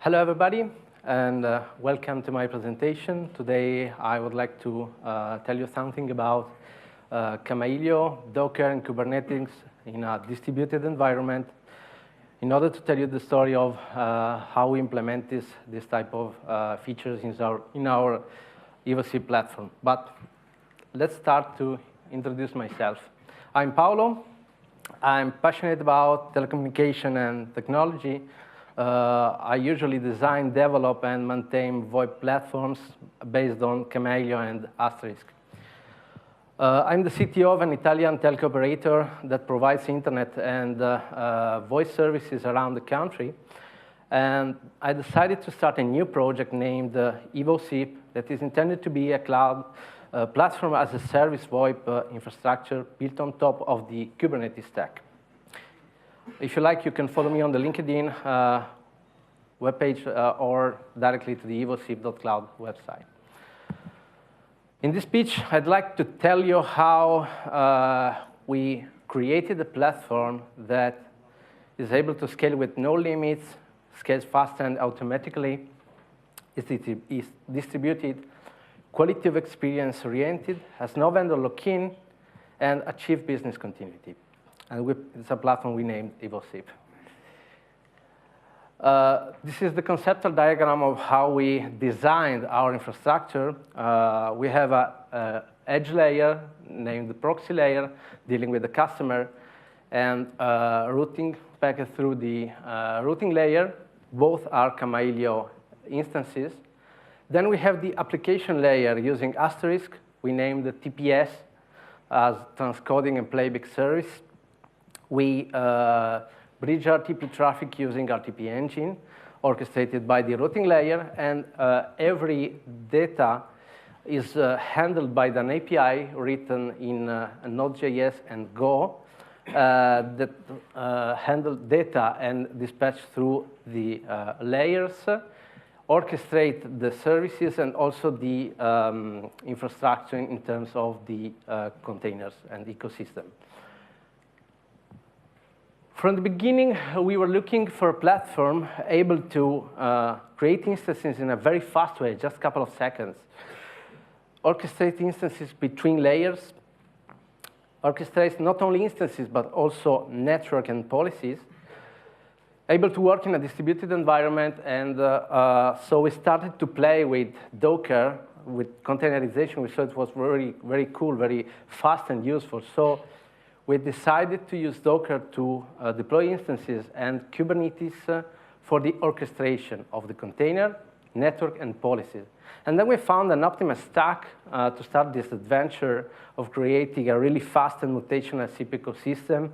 Hello, everybody, and welcome to my presentation. Today, I would like to tell you something about Kamailio, Docker, and Kubernetes in a distributed environment in order to tell you the story of how we implement this type of features in our Evosip platform. But let's start to introduce myself. I'm Paolo. I'm passionate about telecommunication and technology. I usually design, develop, and maintain VoIP platforms based on Kamailio and Asterisk. I'm the CTO of an Italian telco operator that provides internet and voice services around the country. And I decided to start a new project named Evosip that is intended to be a cloud platform as a service VoIP infrastructure built on top of the Kubernetes stack. If you like, you can follow me on the LinkedIn webpage or directly to the Evosip.cloud website. In this speech, I'd like to tell you how we created a platform that is able to scale with no limits, scales fast and automatically, is distributed, quality of experience oriented, has no vendor lock-in, and achieve business continuity. And it's a platform we named Evosip. This is the conceptual diagram of how we designed our infrastructure. We have an edge layer named the proxy layer, dealing with the customer, and routing packet through the routing layer. Both are Kamailio instances. Then we have the application layer using Asterisk. We named the TPS as transcoding and playback service. We bridge RTP traffic using RTPengine, orchestrated by the routing layer, and every data is handled by an API written in Node.js and Go that handle data and dispatch through the layers, orchestrate the services, and also the infrastructure in terms of the containers and ecosystem. From the beginning, we were looking for a platform able to create instances in a very fast way, just a couple of seconds. Orchestrate instances between layers. Orchestrate not only instances, but also network and policies. Able to work in a distributed environment. And so we started to play with Docker, with containerization. We thought it was very, very cool, very fast and useful. So we decided to use Docker to deploy instances and Kubernetes for the orchestration of the container, network, and policies. And then we found an optimal stack to start this adventure of creating a really fast and mutational SIP ecosystem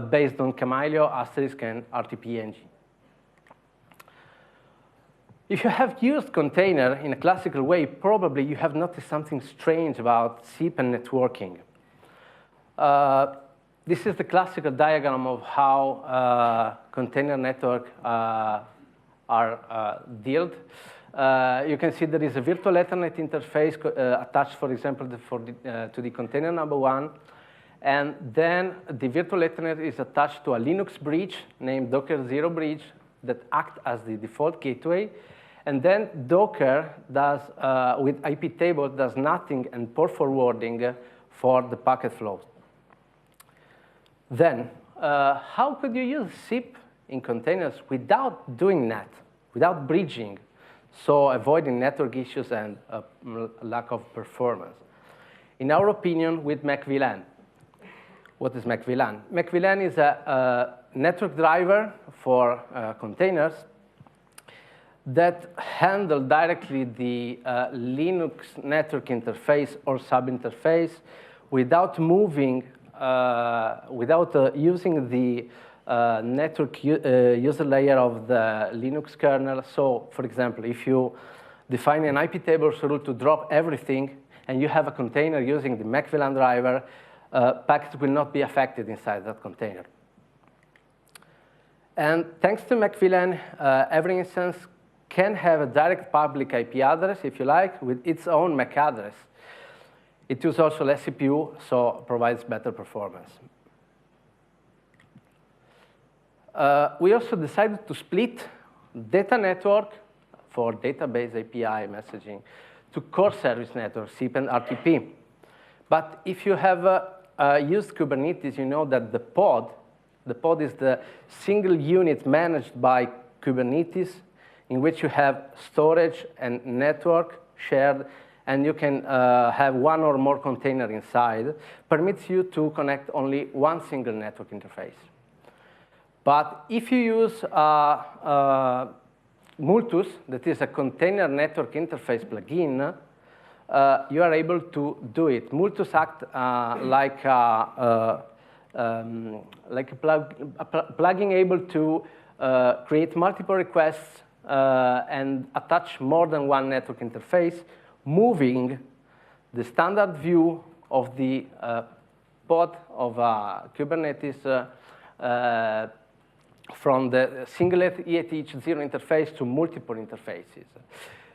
based on Kamailio, Asterisk, and RTPengine. If you have used container in a classical way, probably you have noticed something strange about SIP and networking. This is the classical diagram of how container network are dealt. You can see there is a virtual Ethernet interface attached, for example, to the container number 1. And then the virtual Ethernet is attached to a Linux bridge named Docker Zero Bridge that acts as the default gateway. And then Docker does, with IP table, does nothing and port forwarding for the packet flows. Then, how could you use SIP in containers without doing that, without bridging, so avoiding network issues and lack of performance? In our opinion, with MacVLAN. What is MacVLAN? MacVLAN is a network driver for containers that handle directly the Linux network interface or sub-interface without moving without using the network user layer of the Linux kernel. So, for example, if you define an IP tables rule to drop everything, and you have a container using the MacVLAN driver, packets will not be affected inside that container. And thanks to MacVLAN, every instance can have a direct public IP address, if you like, with its own MAC address. It uses also less CPU, so provides better performance. We also decided to split data network for database API messaging to core service network, SIP and RTP. But if you have used Kubernetes, you know that the pod is the single unit managed by Kubernetes in which you have storage and network shared, and you can have one or more container inside, permits you to connect only one single network interface. But if you use Multus, that is a container network interface plugin, you are able to do it. Multus acts like a plugin able to create multiple requests and attach more than one network interface, moving the standard view of the pod of Kubernetes from the single ETH0 interface to multiple interfaces.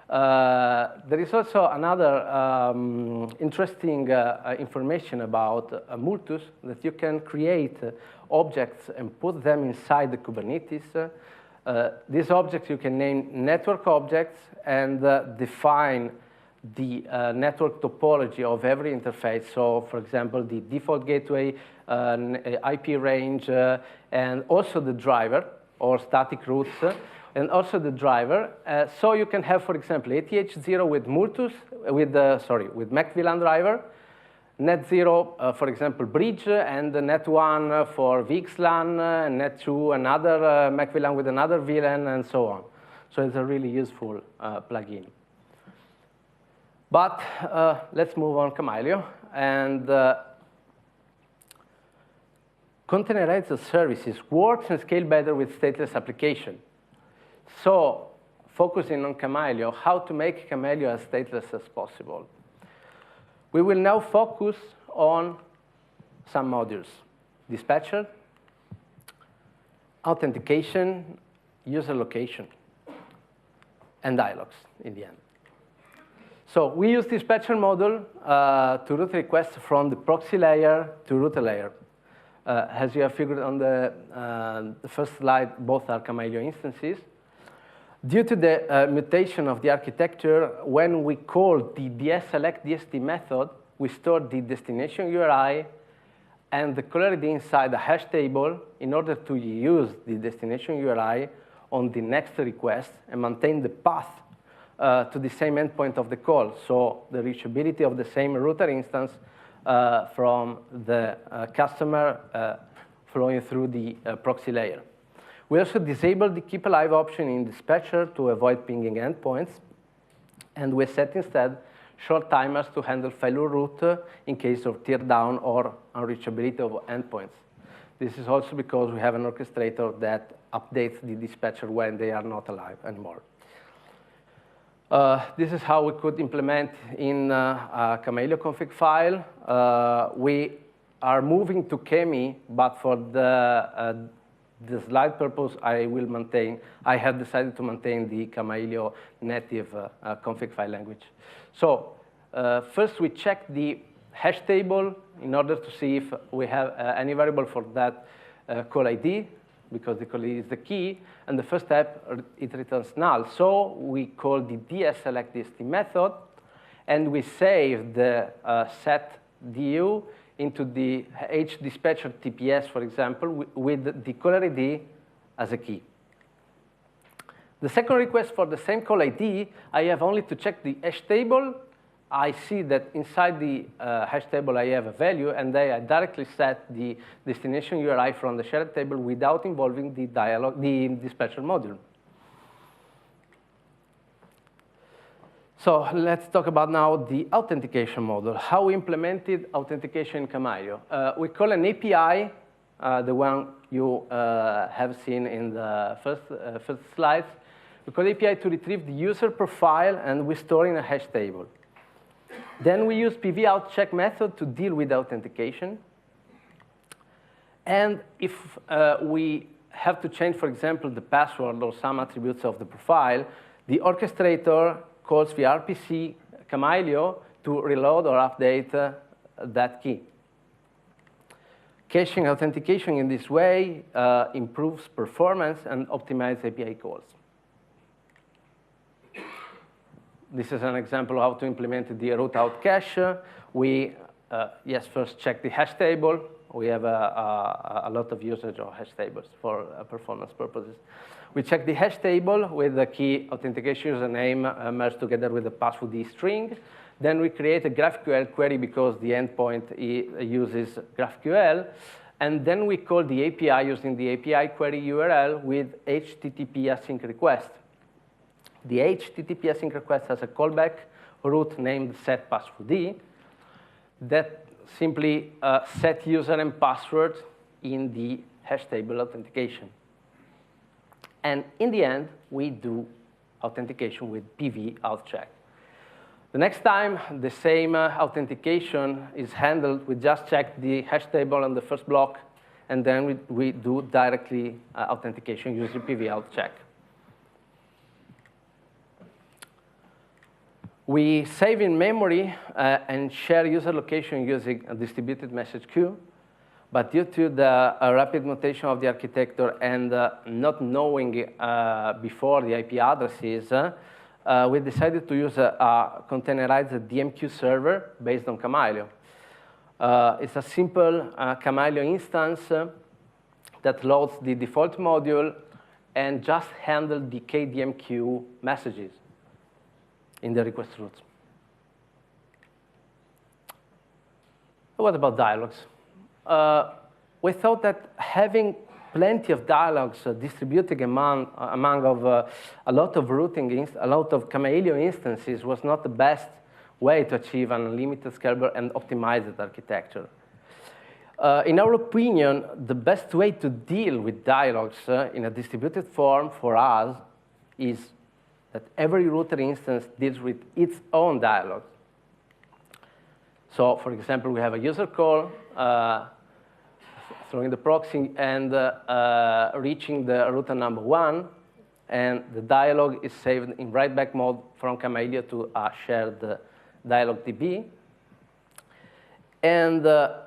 There is also another interesting information about Multus, that you can create objects and put them inside the Kubernetes. These objects you can name network objects and define the network topology of every interface. So, for example, the default gateway, IP range, and also the driver or static routes, and also the driver. So you can have, for example, ETH0 with Multus, with MAC VLAN driver, Net0, for example, bridge, and the Net1 for VXLAN, Net2 another MAC VLAN with another VLAN, and so on. So it's a really useful plugin. But let's move on Kamailio. And containerized services works and scale better with stateless application. So focusing on Kamailio, how to make Kamailio as stateless as possible. We will now focus on some modules: dispatcher, authentication, user location, and dialogues in the end. So we use dispatcher module to route requests from the proxy layer to router layer. As you have figured on the first slide, both are Kamailio instances. Due to the mutation of the architecture, when we call the dsSelectDST method, we store the destination URI and the caller ID inside a hash table in order to use the destination URI on the next request and maintain the path to the same endpoint of the call, so the reachability of the same router instance from the customer flowing through the proxy layer. We also disable the keep alive option in dispatcher to avoid pinging endpoints, and we set instead short timers to handle failure route in case of teardown or unreachability of endpoints. This is also because we have an orchestrator that updates the dispatcher when they are not alive anymore. This is how we could implement in a Kamailio config file. We are moving to Kemi, but for the slide purpose, I have decided to maintain the Kamailio native config file language. So first we check the hash table in order to see if we have any variable for that call ID, because the call ID is the key. And the first step, it returns null. So we call the dsSelectDST method, and we save the set DU into the hdispatcher TPS, for example, with the caller ID as a key. The second request for the same call ID, I have only to check the hash table. I see that inside the hash table I have a value, and I directly set the destination URI from the shared table without involving the dispatcher module. So let's talk about now the authentication module, how we implemented authentication in Kamailio. We call an API, the one you have seen in the first slides. We call API to retrieve the user profile, and we store in a hash table. Then we use PVOutCheck method to deal with authentication. And if we have to change, for example, the password or some attributes of the profile, the orchestrator calls the RPC Kamailio to reload or update that key. Caching authentication in this way improves performance and optimizes API calls. This is an example of how to implement the root out cache. We first check the hash table. We have a lot of usage of hash tables for performance purposes. We check the hash table with the key authentication username merged together with the password string. Then we create a GraphQL query because the endpoint uses GraphQL. And then we call the API using the API query URL with HTTP async request. The HTTP async request has a callback root named setPassword that simply set user and password in the hash table authentication. And in the end, we do authentication with PV outcheck. The next time the same authentication is handled, we just check the hash table on the first block, and then we do directly authentication using PV outcheck. We save in memory and share user location using a distributed message queue. But due to the rapid mutation of the architecture and not knowing before the IP addresses, we decided to use a containerized DMQ server based on Kamailio. It's a simple Kamailio instance that loads the default module and just handles the KDMQ messages in the request routes. What about dialogues? We thought that having plenty of dialogues distributed among a lot of routing, a lot of Kamailio instances was not the best way to achieve an unlimited scalable and optimized architecture. In our opinion, the best way to deal with dialogues in a distributed form for us is that every router instance deals with its own dialogue. So, for example, we have a user call, throwing the proxy and reaching the router number 1, and the dialogue is saved in write-back mode from Kamailio to a shared dialog DB. And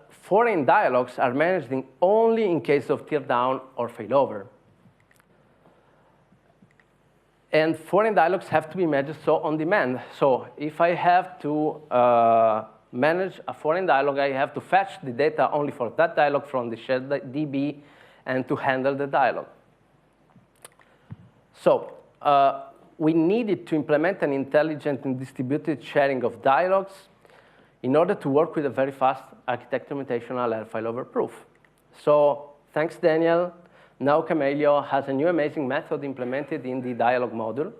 foreign dialogues are managed only in case of teardown or failover. And foreign dialogues have to be managed on demand. So if I have to manage a foreign dialog, I have to fetch the data only for that dialog from the shared DB and to handle the dialog. So we needed to implement an intelligent and distributed sharing of dialogues in order to work with a very fast architecture mutational and failover proof. So thanks, Daniel. Now Kamailio has a new amazing method implemented in the dialog module.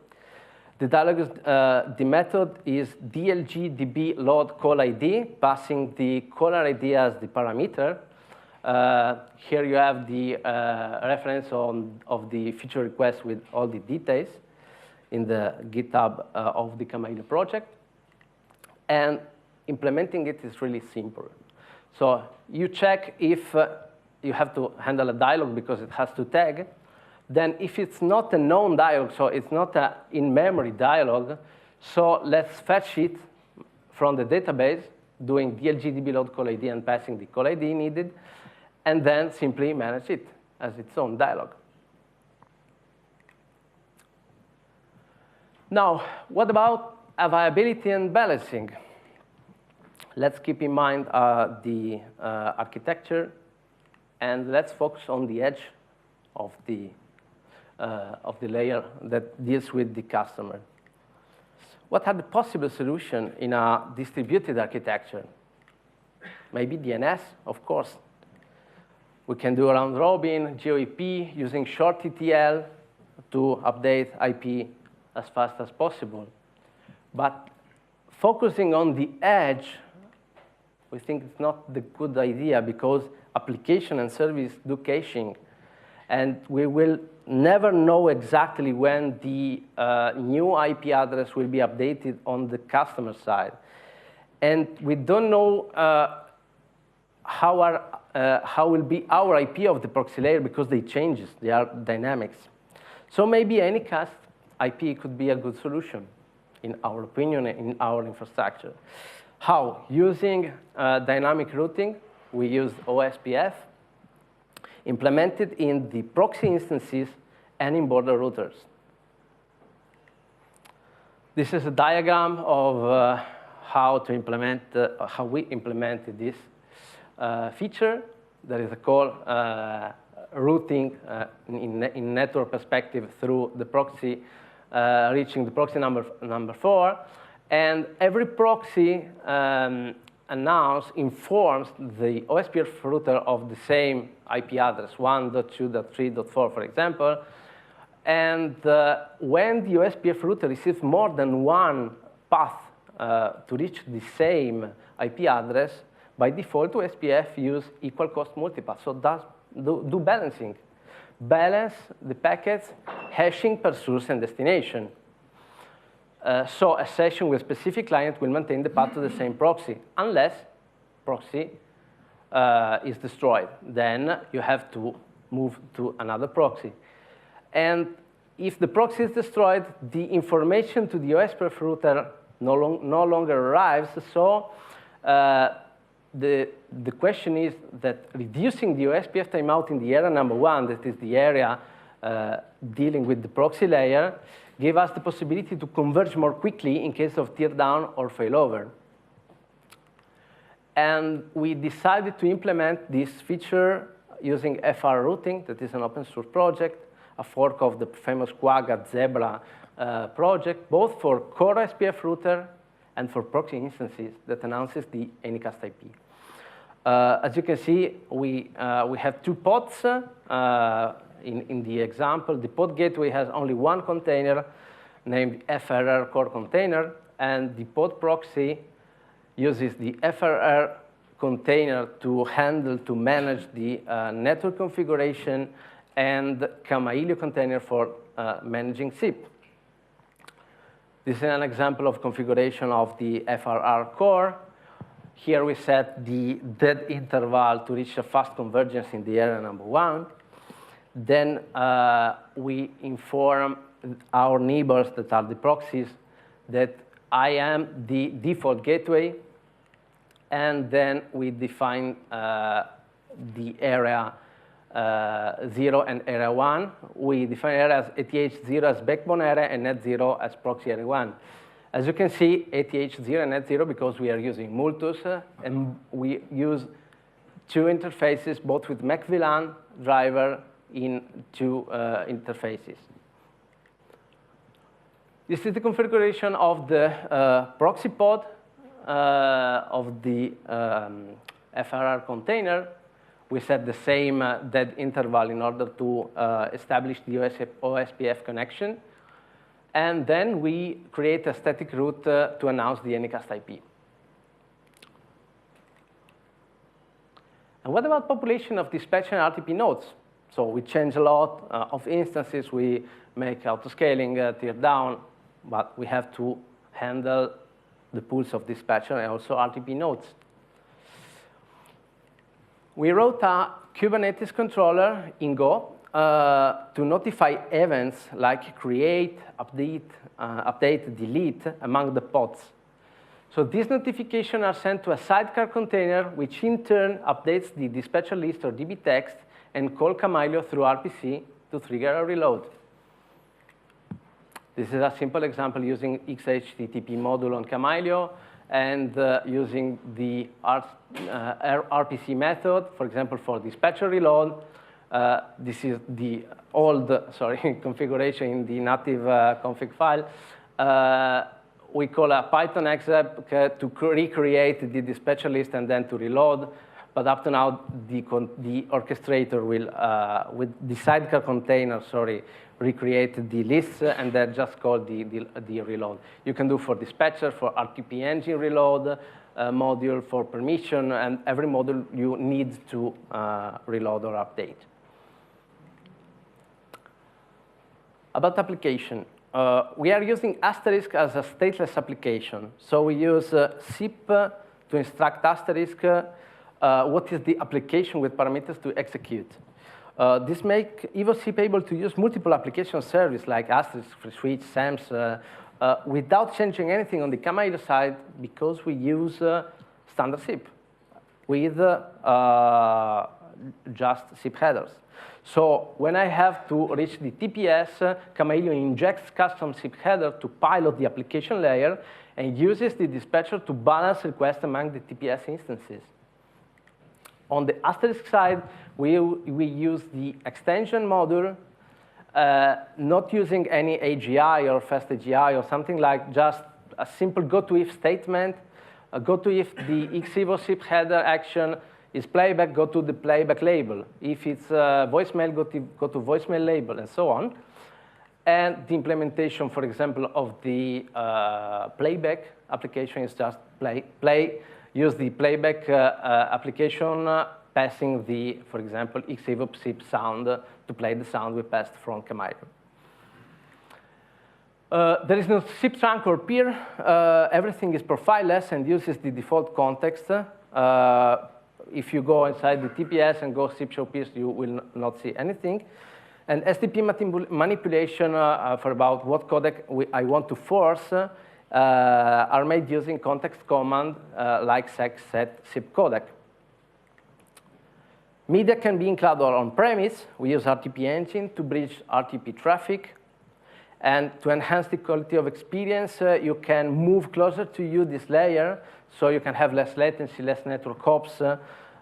The method is DLG-DB load call ID, passing the caller ID as the parameter. Here you have the reference of the feature request with all the details in the GitHub of the Kamailio project. And implementing it is really simple. So you check if you have to handle a dialog because it has to tag. Then if it's not a known dialog, so it's not an in-memory dialog, so let's fetch it from the database, doing DLG-DB load call ID and passing the call ID needed, and then simply manage it as its own dialog. Now, what about availability and balancing? Let's keep in mind the architecture, and let's focus on the edge of the layer that deals with the customer. What are the possible solutions in a distributed architecture? Maybe DNS, of course. We can do round robin, GeoIP, using short TTL to update IP as fast as possible. But focusing on the edge, we think it's not the good idea because application and service do caching. And we will never know exactly when the new IP address will be updated on the customer side. And we don't know how will be our IP of the proxy layer because they change, they are dynamics. So maybe Anycast IP could be a good solution, in our opinion, in our infrastructure. How? Using dynamic routing, we use OSPF, implemented in the proxy instances and in border routers. This is a diagram of how we implemented this feature. There is a call routing in network perspective through the proxy, reaching the proxy number 4. And every proxy informs the OSPF router of the same IP address, 1.2.3.4, for example. And when the OSPF router receives more than one path to reach the same IP address, by default, OSPF use equal cost multipath. So do balancing. Balance the packets, hashing per source and destination. So a session with a specific client will maintain the path to the same proxy, unless proxy is destroyed. Then you have to move to another proxy. And if the proxy is destroyed, the information to the OSPF router no longer arrives. So the question is that reducing the OSPF timeout in the area number 1, that is the area dealing with the proxy layer, gave us the possibility to converge more quickly in case of tear down or failover. And we decided to implement this feature using FR routing, that is an open source project, a fork of the famous Quagga Zebra project, both for core SPF router and for proxy instances that announces the Anycast IP. As you can see, we have 2 pods in the example. The pod gateway has only one container named FRR core container, and the pod proxy uses the FRR container to manage the network configuration, and Kamailio container for managing SIP. This is an example of configuration of the FRR core. Here we set the dead interval to reach a fast convergence in the area number 1. Then we inform our neighbors that are the proxies that I am the default gateway. And then we define the area 0 and area 1. We define area as ATH0 as backbone area and net0 as proxy area 1. As you can see, ATH0 and net0 because we are using Multus, and we use 2 interfaces, both with MAC VLAN driver in 2 interfaces. This is the configuration of the proxy pod of the FRR container. We set the same dead interval in order to establish the OSPF connection. And then we create a static route to announce the Anycast IP. And what about population of dispatch and RTP nodes? So we change a lot of instances. We make autoscaling, tear down, but we have to handle the pools of dispatcher and also RTP nodes. We wrote a Kubernetes controller in Go to notify events like create, update, delete among the pods. So these notifications are sent to a sidecar container, which in turn updates the dispatcher list or DB text and call Kamailio through RPC to trigger a reload. This is a simple example using XHTTP module on Kamailio and using the RPC method, for example, for dispatcher reload. This is the old, configuration in the native config file. We call a Python exec to recreate the dispatcher list and then to reload. But up to now, the orchestrator will, with the sidecar container, recreate the lists and then just call the reload. You can do for dispatcher, for RTPengine reload module, for permission, and every module you need to reload or update. About application, we are using Asterisk as a stateless application. So we use SIP to instruct Asterisk what is the application with parameters to execute. This makes Evosip able to use multiple application services like Asterisk, FreeSwitch, SAMS, without changing anything on the Kamailio side because we use standard SIP with just SIP headers. So when I have to reach the TPS, Kamailio injects custom SIP header to pilot the application layer and uses the dispatcher to balance requests among the TPS instances. On the Asterisk side, we use the extension module, not using any AGI or fast AGI or something like just a simple go-to-if statement. Go-to-if the Evosip header action is playback, go to the playback label. If it's voicemail, go to voicemail label, and so on. And the implementation, for example, of the playback application is just use the playback application passing the, for example, Evosip sound to play the sound we passed from Kamailio. There is no SIP trunk or peer. Everything is profileless and uses the default context. If you go inside the TPS and go SIP show peers, you will not see anything. And STP manipulation for about what codec I want to force are made using context command like sec set SIP codec. Media can be in cloud or on-premise. We use RTPengine to bridge RTP traffic. And to enhance the quality of experience, you can move closer to you this layer, so you can have less latency, less network hops,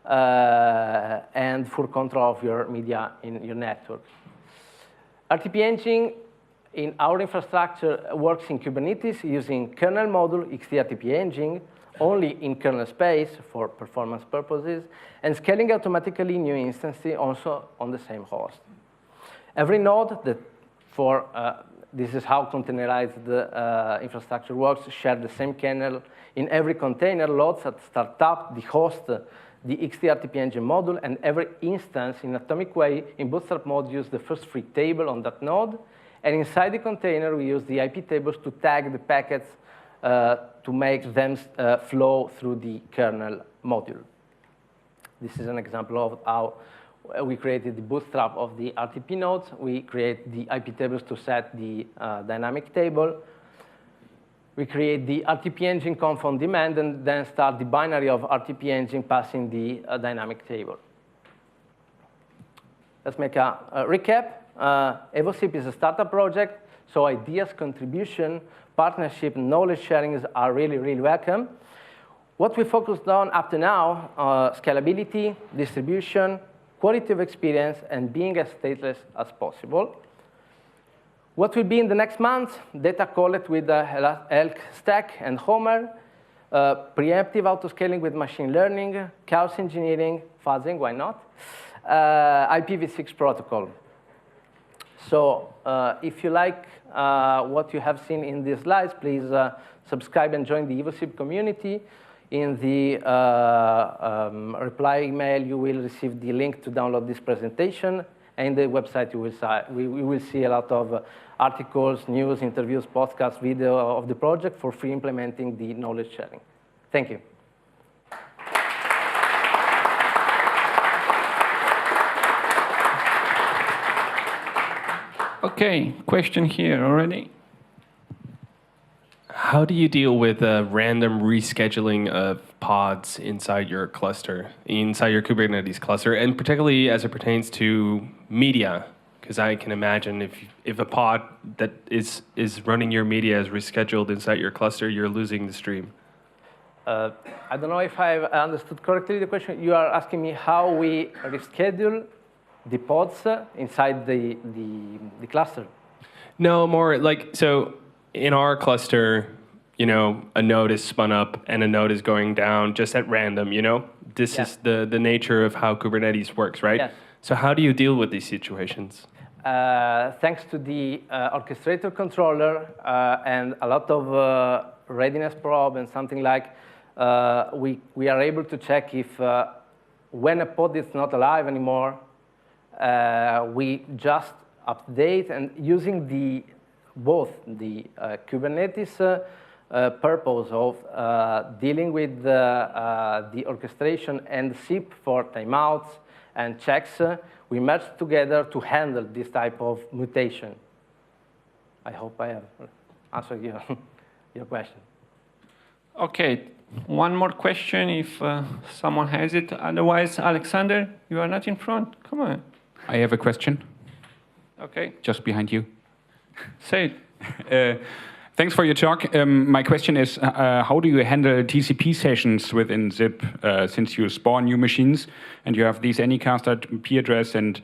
and full control of your media in your network. RTPengine in our infrastructure works in Kubernetes using kernel module XT-RTPengine, only in kernel space for performance purposes, and scaling automatically new instances also on the same host. Every node that this is how containerized infrastructure works, share the same kernel. In every container, loads at startup, the host, the XT-RTPengine module, and every instance in atomic way in bootstrap mode use the first free table on that node. And inside the container, we use the IP tables to tag the packets to make them flow through the kernel module. This is an example of how we created the bootstrap of the RTP nodes. We create the IP tables to set the dynamic table. We create the RTPengine conf on demand and then start the binary of RTPengine passing the dynamic table. Let's make a recap. Evosip is a startup project, so ideas, contribution, partnership, and knowledge sharing are really, really welcome. What we focused on up to now, scalability, distribution, quality of experience, and being as stateless as possible. What will be in the next month? Data collected with Elk Stack and Homer, preemptive autoscaling with machine learning, chaos engineering, fuzzing, why not? IPv6 protocol. So if you like what you have seen in these slides, please subscribe and join the Evosip community. In the reply email, you will receive the link to download this presentation. And the website, we will see a lot of articles, news, interviews, podcasts, video of the project for free implementing the knowledge sharing. Thank you. OK, question here already. How do you deal with random rescheduling of pods inside your cluster, inside your Kubernetes cluster, and particularly as it pertains to media? Because I can imagine if a pod that is running your media is rescheduled inside your cluster, you're losing the stream. I don't know if I've understood correctly the question. You are asking me how we reschedule the pods inside the cluster? No, more like, so in our cluster, you know, a node is spun up and a node is going down just at random, you know? This is the nature of how Kubernetes works, right? Yes. So how do you deal with these situations? Thanks to the orchestrator controller and a lot of readiness probe and something like, we are able to check if when a pod is not alive anymore, we just update, and using both the Kubernetes purpose of dealing with the orchestration and SIP for timeouts and checks, we merge together to handle this type of mutation. I hope I have answered your question. OK, one more question if someone has it. Otherwise, Alexander, you are not in front. Come on. I have a question. Okay. Just behind you. Say it. Thanks for your talk. My question is, how do you handle TCP sessions within Zip, since you spawn new machines and you have these Anycast IP address, and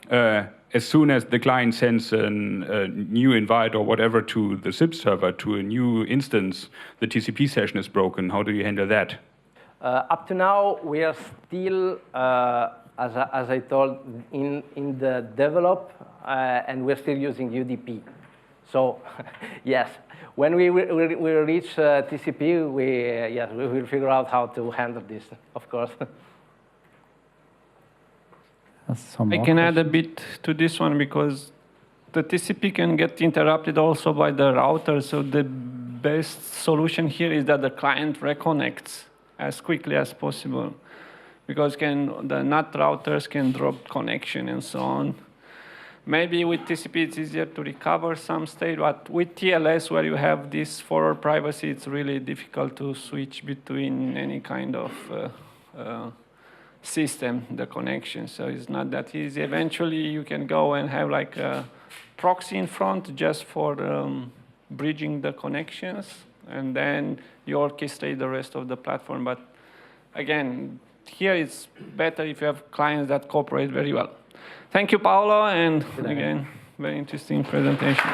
as soon as the client sends a new invite or whatever to the Zip server, to a new instance, the TCP session is broken. How do you handle that? Up to now, we are still, as I told, in the develop, and we're still using UDP. So, yes, when we reach TCP, we will figure out how to handle this, of course. I can add a bit to this one because the TCP can get interrupted also by the router. So the best solution here is that the client reconnects as quickly as possible, because the NAT routers can drop connection and so on. Maybe with TCP it's easier to recover some state, but with TLS, where you have this forward privacy, it's really difficult to switch between any kind of system, the connection. So it's not that easy. Eventually, you can go and have like a proxy in front just for bridging the connections, and then you orchestrate the rest of the platform. But again, here it's better if you have clients that cooperate very well. Thank you, Paolo, and again, very interesting presentation.